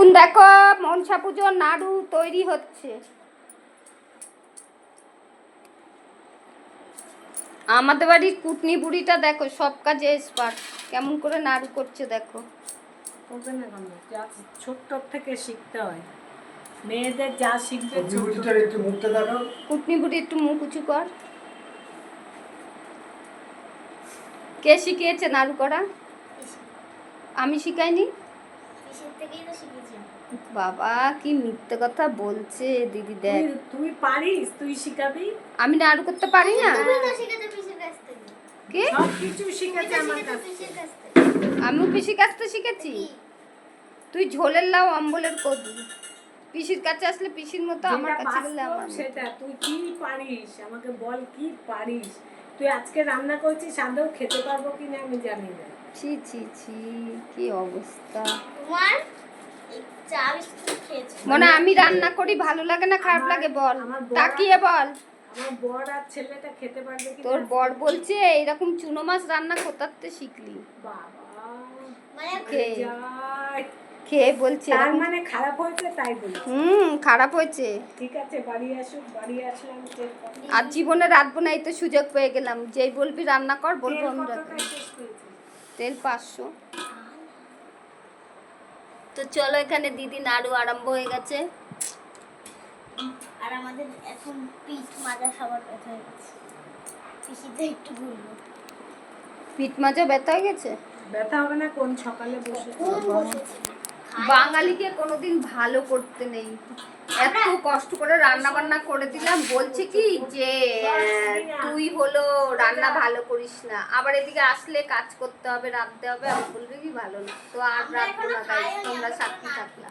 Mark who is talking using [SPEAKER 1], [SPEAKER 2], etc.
[SPEAKER 1] এখন দেখো মনসা পুজোর নাড়ু তৈরি হচ্ছে। আমাদের বাড়ির কুটনি বুড়িটা দেখো সব কাজে এক্সপার্ট, কেমন করে নাড়ু করছে দেখো।
[SPEAKER 2] ছোট্ট থেকে শিখতে হয়, মেয়েদের যা শিখবে।
[SPEAKER 1] কুটনি বুড়ি একটু মুখ উঁচু কর। কে শিখিয়েছে নাড়ু করা? আমি শিখাইনি। বাবা কি মিথ্যে কথা বলছে দিদি, দেখ
[SPEAKER 2] তুই পারিস, তুই শিখাবি।
[SPEAKER 1] আমি নাড়ু করতে পারি না। কে?
[SPEAKER 2] সবকিছু শিখেছে আমার কাছ থেকে।
[SPEAKER 1] আমিও পিসির কাছ থেকে শিখেছি। তুই ঝোলের লাউ অম্বলের কদু, পিসির কাছে আসলে পিসির মতো, আমার কাছে গেলে আমার মতো।
[SPEAKER 2] সেটা তুই কি পারিস আমাকে বল, কি পারিস তুই? আজকে রান্না করছিস, আদৌ খেতে পারবো কিনা আমি জানি না।
[SPEAKER 1] ছি ছি ছি, কি অবস্থা। মনে আমি রান্না করি ভালো লাগে না খারাপ লাগে বল, তাকিয়ে বল।
[SPEAKER 2] আমার বর আর ছেলেটা খেতে পারবে কি?
[SPEAKER 1] তোর বর বলছে এইরকম চুনো মাছ রান্না কোথাতে শিখলি?
[SPEAKER 2] বাবা
[SPEAKER 1] খেয়ে বলছে
[SPEAKER 2] তার মানে খারাপ হয়েছে তাই বলছি।
[SPEAKER 1] খারাপ হয়েছে।
[SPEAKER 2] ঠিক আছে, বাড়ি আসুক, বাড়ি আসলে আমি চেক করব।
[SPEAKER 1] আর জীবনে রাঁধবো না, এই তো সুযোগ পেয়ে গেলাম। যেই বলবি রান্না কর বলবো আমি রাঁধবো। তেল 500। তো চলো, এখানে দিদি নাড়ু আরম্ভ হয়ে গেছে।
[SPEAKER 3] আর আমাদের এখন পিঠ মাজা সবার ব্যথা হয়ে গেছে, পিঠিতে একটু ঘুরবো।
[SPEAKER 1] পিঠ মাজা ব্যথা হয়ে গেছে?
[SPEAKER 2] ব্যথা হবে না? কোন সকালে বসে
[SPEAKER 1] বাঙালিকে কোনোদিন ভালো করতে নেই। এত কষ্ট করে রান্না বান্না করে দিলাম, বলছে কি যে তুই হলো রান্না ভালো করিস না, আবার এদিকে আসলে কাজ করতে হবে, রাঁধতে হবে, আর বলবে কি ভালো না। তো আর রাঁধবো না, গাইস তোমরা সাক্ষী থাকলা।